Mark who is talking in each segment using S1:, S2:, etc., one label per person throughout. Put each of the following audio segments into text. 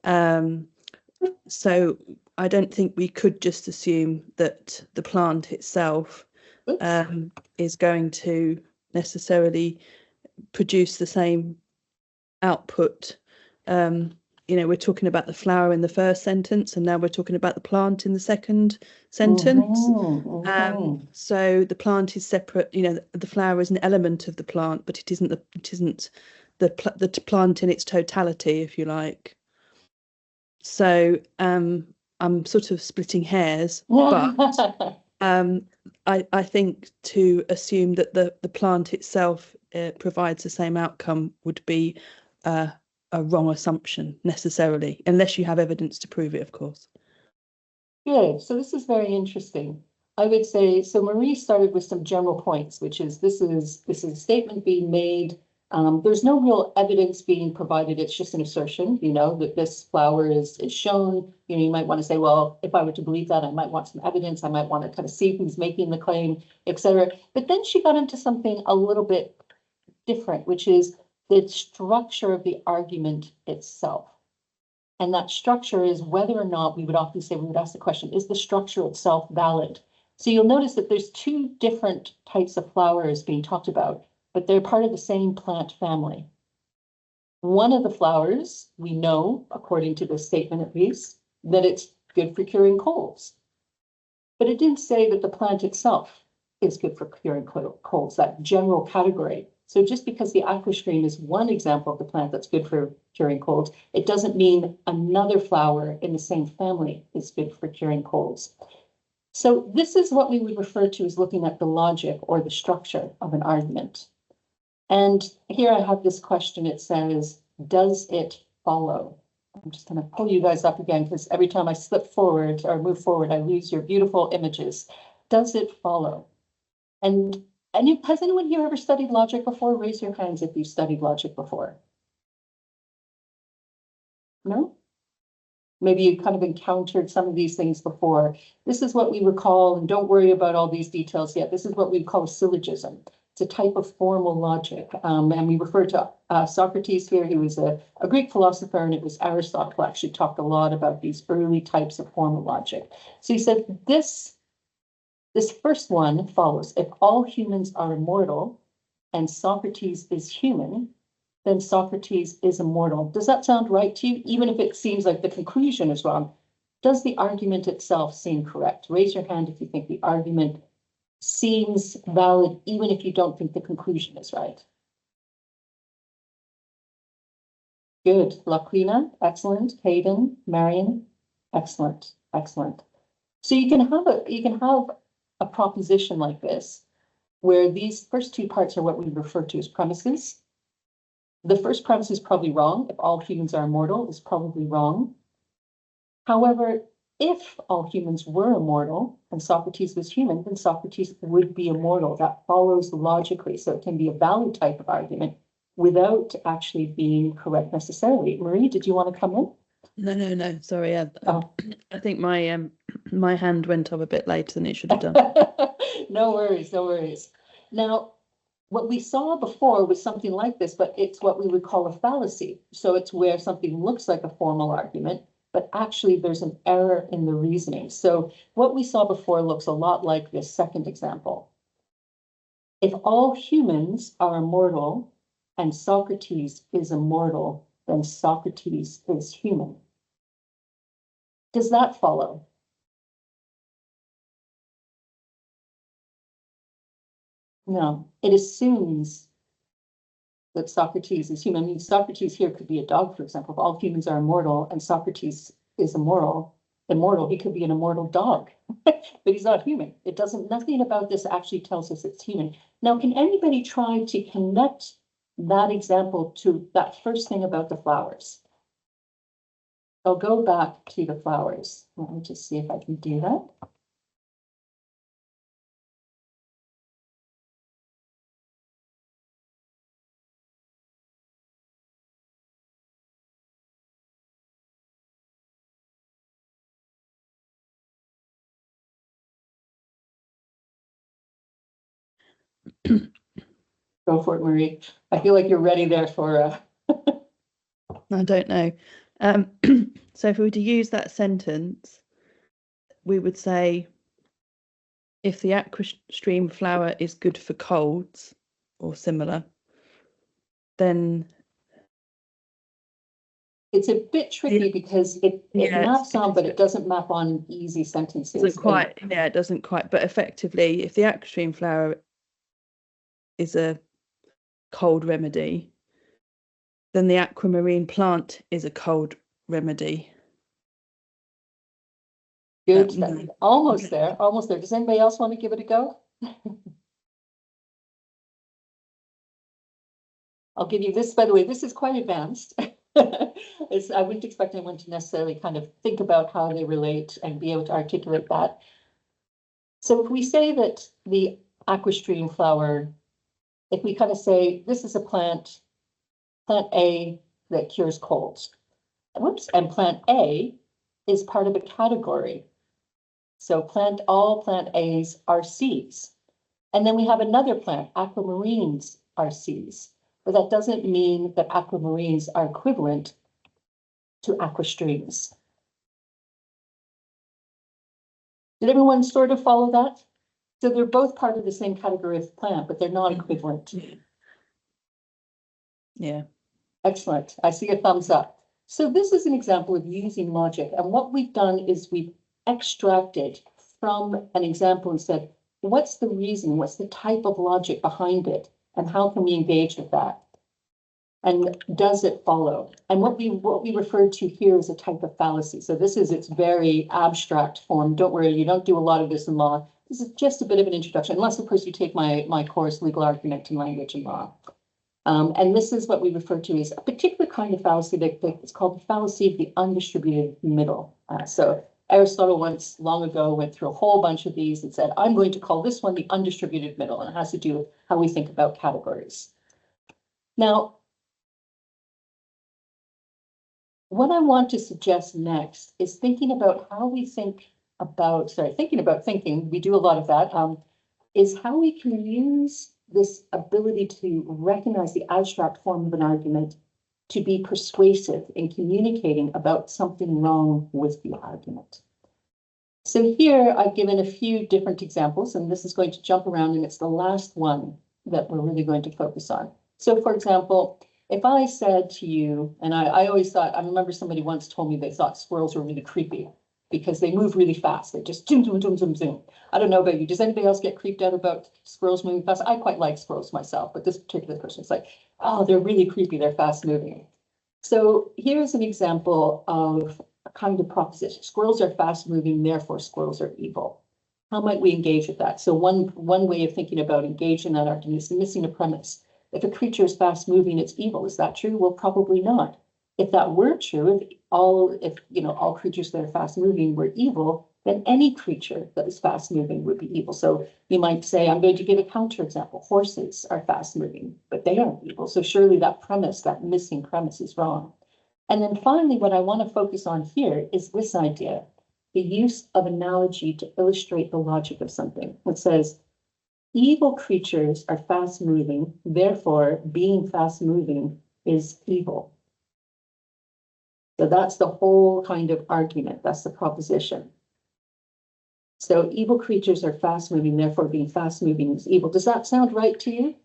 S1: So I don't think we could just assume that the plant itself is going to necessarily produce the same output. We're talking about the flower in the first sentence, and now we're talking about the plant in the second sentence. So the plant is separate. The flower is an element of the plant, but it isn't the plant in its totality, if you like. So I'm sort of splitting hairs, but I think to assume that the plant itself provides the same outcome would be a wrong assumption necessarily, unless you have evidence to prove it, of course.
S2: Good. So this is very interesting. I would say, so Marie started with some general points, which is this is a statement being made. There's no real evidence being provided. It's just an assertion, that this flower is shown. You might want to say, well, if I were to believe that, I might want some evidence. I might want to kind of see who's making the claim, etc. But then she got into something a little bit different, which is the structure of the argument itself. And that structure is whether or not we would ask the question, is the structure itself valid? So you'll notice that there's two different types of flowers being talked about, but they're part of the same plant family. One of the flowers, we know, according to this statement at least, that it's good for curing colds. But it didn't say that the plant itself is good for curing colds, that general category. So just because the aquastream is one example of the plant that's good for curing colds, it doesn't mean another flower in the same family is good for curing colds. So this is what we would refer to as looking at the logic or the structure of an argument. And here I have this question. It says, does it follow? I'm just going to pull you guys up again, because every time I slip forward or move forward, I lose your beautiful images. Does it follow? And has anyone here ever studied logic before? Raise your hands if you've studied logic before. No? Maybe you kind of encountered some of these things before. This is what we would call, and don't worry about all these details yet, this is what we call a syllogism. It's a type of formal logic. And we refer to Socrates here. He was a Greek philosopher, and it was Aristotle who actually talked a lot about these early types of formal logic. So he said, this first one follows. If all humans are immortal and Socrates is human, then Socrates is immortal. Does that sound right to you? Even if it seems like the conclusion is wrong, does the argument itself seem correct? Raise your hand if you think the argument seems valid, even if you don't think the conclusion is right. Good. Laquina, excellent. Hayden, Marion, excellent, excellent. So you can have a proposition like this, where these first two parts are what we refer to as premises. The first premise is probably wrong. If all humans are immortal, is probably wrong. However, if all humans were immortal and Socrates was human, then Socrates would be immortal. That follows logically. So it can be a valid type of argument without actually being correct necessarily. Marie, did you want to come in?
S1: No. Sorry. I think my hand went up a bit later than it should have done.
S2: No worries. Now, what we saw before was something like this, but it's what we would call a fallacy. So it's where something looks like a formal argument, but actually there's an error in the reasoning. So what we saw before looks a lot like this second example. If all humans are immortal and Socrates is immortal, then Socrates is human. Does that follow? No, it assumes that Socrates is human. I mean, Socrates here could be a dog, for example. If all humans are immortal and Socrates is immortal, he could be an immortal dog, but he's not human. Nothing about this actually tells us it's human. Now, can anybody try to connect that example to that first thing about the flowers? I'll go back to the flowers. Let me just see if I can do that. Go for it, Marie. I feel like you're ready there for
S1: I don't know. So if we were to use that sentence, we would say, if the aqua stream flower is good for colds or similar, then
S2: it's a bit tricky because it maps on, but it doesn't map on easy sentences.
S1: Doesn't quite, yeah, it doesn't quite. But effectively, if the aqua stream flower is a cold remedy, then the aquamarine plant is a cold remedy.
S2: Good. Almost there. Does anybody else want to give it a go? I'll give you this, by the way, this is quite advanced. I wouldn't expect anyone to necessarily kind of think about how they relate and be able to articulate that. So if we say that the aquastream flower, if we kind of say this is a plant A that cures colds, and plant A is part of a category. So all plant A's are C's. And then we have another plant, aquamarines are C's. But that doesn't mean that aquamarines are equivalent to aquastreams. Did everyone sort of follow that? So they're both part of the same category of plant, but they're not equivalent.
S1: Yeah.
S2: Excellent. I see a thumbs up. So this is an example of using logic. And what we've done is we've extracted from an example and said, what's the reason? What's the type of logic behind it? And how can we engage with that? And does it follow? And what we refer to here is a type of fallacy. So this is its very abstract form. Don't worry, you don't do a lot of this in law. This is just a bit of an introduction, unless of course you take my course, Legal Argument and Language and Law. And this is what we refer to as a particular kind of fallacy that it's called the fallacy of the undistributed middle. So Aristotle once long ago went through a whole bunch of these and said, I'm going to call this one the undistributed middle, and it has to do with how we think about categories. Now, what I want to suggest next is thinking about how we think about, thinking, we do a lot of that, is how we can use this ability to recognize the abstract form of an argument to be persuasive in communicating about something wrong with the argument. So here I've given a few different examples, and this is going to jump around, and it's the last one that we're really going to focus on. So for example, if I said to you, and I always thought, I remember somebody once told me they thought squirrels were really creepy because they move really fast. They just zoom, zoom, zoom, zoom, zoom. I don't know about you. Does anybody else get creeped out about squirrels moving fast? I quite like squirrels myself, but this particular person is like, oh, they're really creepy. They're fast moving. So here's an example of a kind of proposition. Squirrels are fast moving, therefore squirrels are evil. How might we engage with that? So one way of thinking about engaging that argument is missing a premise. If a creature is fast moving, it's evil. Is that true? Well, probably not. If that were true, if all creatures that are fast moving were evil, then any creature that is fast moving would be evil. So you might say, I'm going to give a counterexample. Horses are fast moving, but they aren't evil. So surely that premise, that missing premise, is wrong. And then finally, what I want to focus on here is this idea, the use of analogy to illustrate the logic of something. It says, evil creatures are fast moving, therefore being fast moving is evil. So that's the whole kind of argument. That's the proposition. So evil creatures are fast moving, therefore being fast moving is evil. Does that sound right to you?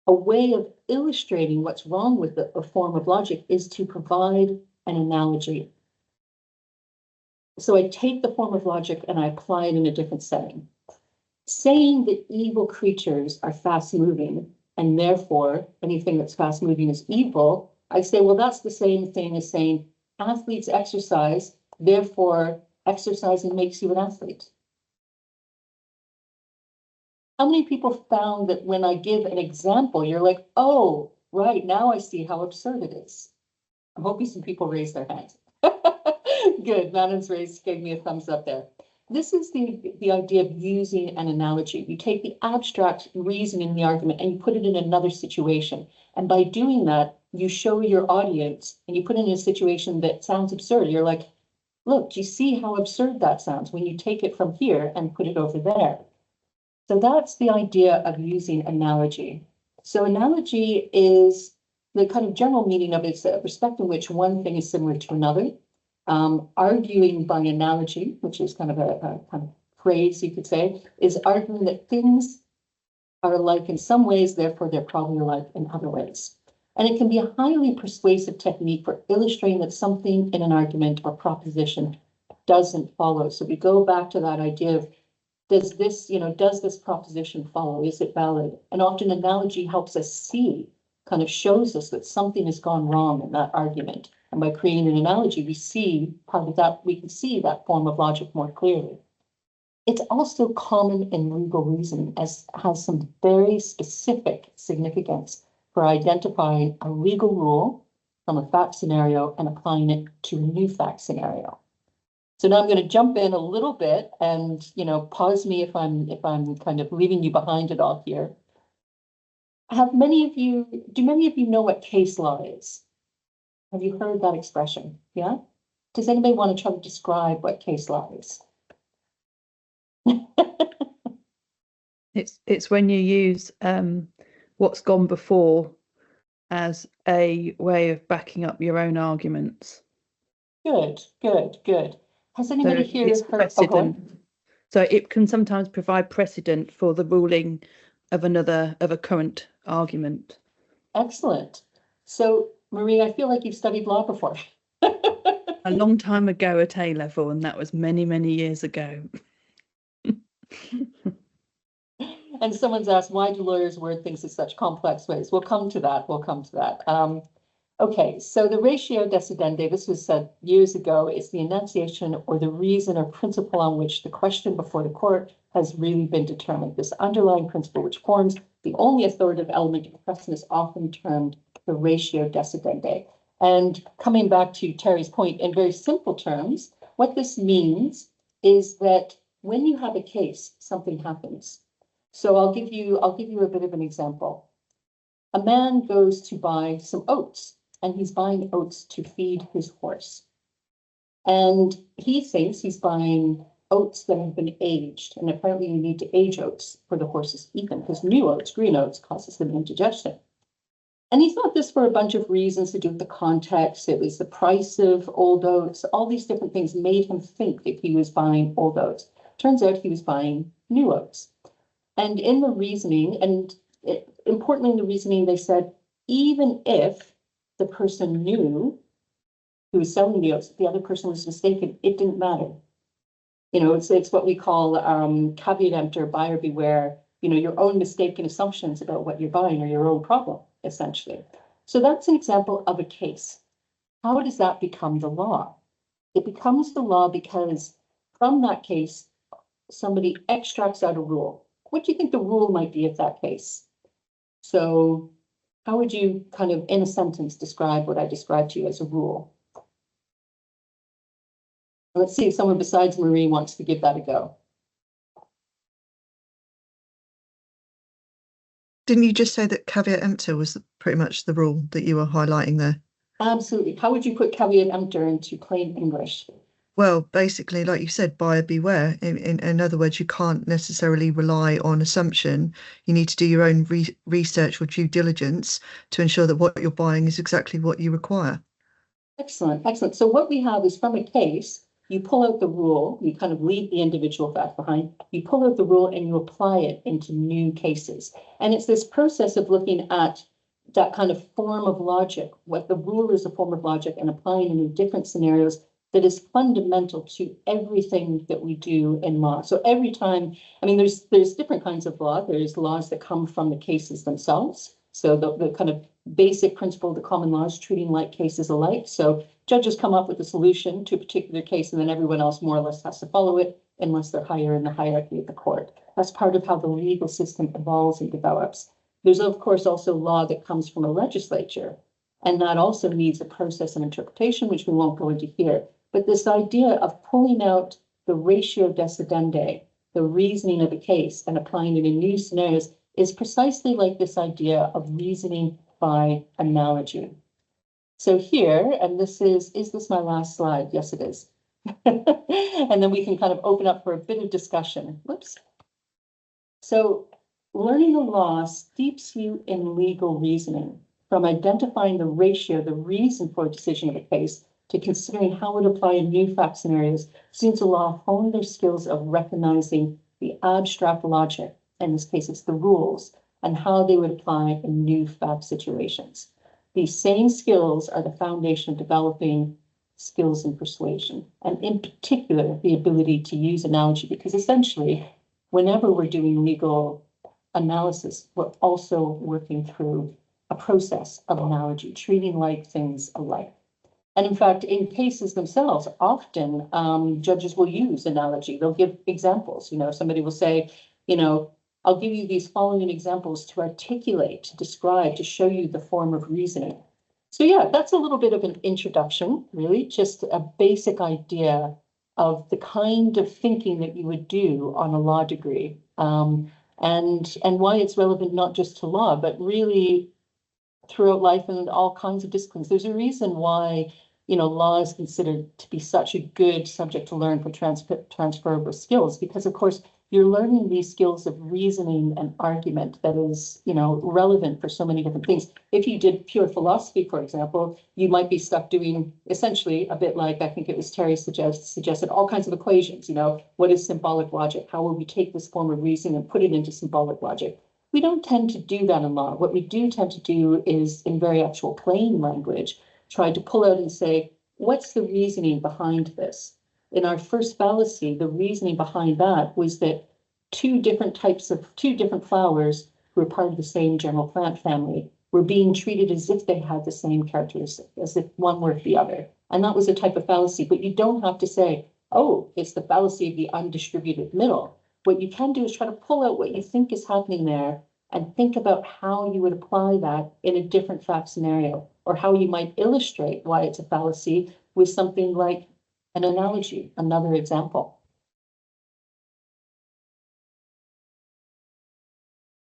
S2: A way of illustrating what's wrong with a form of logic is to provide an analogy. So I take the form of logic and I apply it in a different setting. Saying that evil creatures are fast moving and therefore anything that's fast moving is evil, I say, well, that's the same thing as saying athletes exercise, therefore exercising makes you an athlete. How many people found that when I give an example, you're like, oh, right, now I see how absurd it is? I'm hoping some people raise their hands. Good, Madam's raised, gave me a thumbs up there. This is the idea of using an analogy. You take the abstract reason in the argument and you put it in another situation. And by doing that, you show your audience and you put it in a situation that sounds absurd. You're like, look, do you see how absurd that sounds when you take it from here and put it over there? So that's the idea of using analogy. So analogy is the kind of general meaning of it is the respect in which one thing is similar to another. Arguing by analogy, which is kind of a kind of phrase you could say, is arguing that things are alike in some ways, therefore they're probably alike in other ways. And it can be a highly persuasive technique for illustrating that something in an argument or proposition doesn't follow. So we go back to that idea of, does this proposition follow? Is it valid? And often analogy helps us see, kind of shows us that something has gone wrong in that argument. And by creating an analogy, we see part of that, we can see that form of logic more clearly. It's also common in legal reasoning, as has some very specific significance for identifying a legal rule from a fact scenario and applying it to a new fact scenario. So now I'm going to jump in a little bit and, pause me if I'm kind of leaving you behind it all here. Do many of you know what case law is? Have you heard that expression? Yeah? Does anybody want to try to describe what case law is?
S1: It's when you use what's gone before as a way of backing up your own arguments. Good.
S2: Has anybody here heard
S1: precedent? So it can sometimes provide precedent for the ruling of a current argument.
S2: Excellent. So, Marie, I feel like you've studied law before.
S1: A long time ago at A level, and that was many, many years ago.
S2: And someone's asked, why do lawyers word things in such complex ways? We'll come to that. Okay, so the ratio decidendi, this was said years ago, is the enunciation or the reason or principle on which the question before the court has really been determined. This underlying principle, which forms the only authoritative element of the precedent, is often termed the ratio decidendi. And coming back to Terry's point, in very simple terms, what this means is that when you have a case, something happens. So I'll give you a bit of an example. A man goes to buy some oats, and he's buying oats to feed his horse. And he thinks he's buying oats that have been aged, and apparently you need to age oats for the horses to eat them, because new oats, green oats, causes them indigestion. And he thought this for a bunch of reasons to do with the context. It was the price of old oats, all these different things made him think that he was buying old oats. Turns out he was buying new oats. And in the reasoning, importantly in the reasoning, they said, even if the person knew who was selling the oats, the other person was mistaken, it didn't matter. It's what we call caveat emptor, buyer beware, your own mistaken assumptions about what you're buying are your own problem, essentially. So that's an example of a case. How does that become the law? It becomes the law because from that case, somebody extracts out a rule. What do you think the rule might be of that case? So how would you kind of, in a sentence, describe what I described to you as a rule? Let's see if someone besides Marie wants to give that a go.
S3: Didn't you just say that caveat emptor was pretty much the rule that you were highlighting there?
S2: Absolutely. How would you put caveat emptor into plain English?
S3: Well, basically, like you said, buyer beware. In other words, you can't necessarily rely on assumption. You need to do your own research or due diligence to ensure that what you're buying is exactly what you require.
S2: Excellent. So what we have is from a case, you pull out the rule, you kind of leave the individual fact behind, you pull out the rule and you apply it into new cases. And it's this process of looking at that kind of form of logic, what the rule is a form of logic, and applying it in different scenarios that is fundamental to everything that we do in law. So every time, there's different kinds of law. There's laws that come from the cases themselves. So the kind of basic principle of the common law is treating like cases alike. So judges come up with a solution to a particular case, and then everyone else more or less has to follow it unless they're higher in the hierarchy of the court. That's part of how the legal system evolves and develops. There's, of course, also law that comes from a legislature, and that also needs a process and interpretation, which we won't go into here. But this idea of pulling out the ratio decidendi, the reasoning of a case, and applying it in new scenarios is precisely like this idea of reasoning by analogy. So here, and is this my last slide? Yes, it is. And then we can kind of open up for a bit of discussion. Whoops. So learning the law steeps you in legal reasoning. from identifying the ratio, the reason for a decision of a case, to considering how it apply in new fact scenarios, students will hone their skills of recognizing the abstract logic, in this case it's the rules, and how they would apply in new fact situations. These same skills are the foundation of developing skills in persuasion, and in particular, the ability to use analogy, because essentially, whenever we're doing legal analysis, we're also working through a process of analogy, treating like things alike. And in fact, in cases themselves, often judges will use analogy. They'll give examples. Somebody will say, I'll give you these following examples to articulate, to describe, to show you the form of reasoning. So yeah, that's a little bit of an introduction, really, just a basic idea of the kind of thinking that you would do on a law degree, and why it's relevant not just to law, but really throughout life and all kinds of disciplines. There's a reason why, law is considered to be such a good subject to learn for transferable skills, because of course, you're learning these skills of reasoning and argument that is, relevant for so many different things. If you did pure philosophy, for example, you might be stuck doing essentially a bit like, I think it was Terry suggested all kinds of equations. What is symbolic logic? How will we take this form of reasoning and put it into symbolic logic? We don't tend to do that in law. What we do tend to do is, in very actual plain language, try to pull out and say, what's the reasoning behind this? In our first fallacy, the reasoning behind that was that two different flowers who were part of the same general plant family were being treated as if they had the same characteristics, as if one were the other. And that was a type of fallacy, but you don't have to say, oh, it's the fallacy of the undistributed middle. What you can do is try to pull out what you think is happening there and think about how you would apply that in a different fact scenario, or how you might illustrate why it's a fallacy with something like an analogy, another example.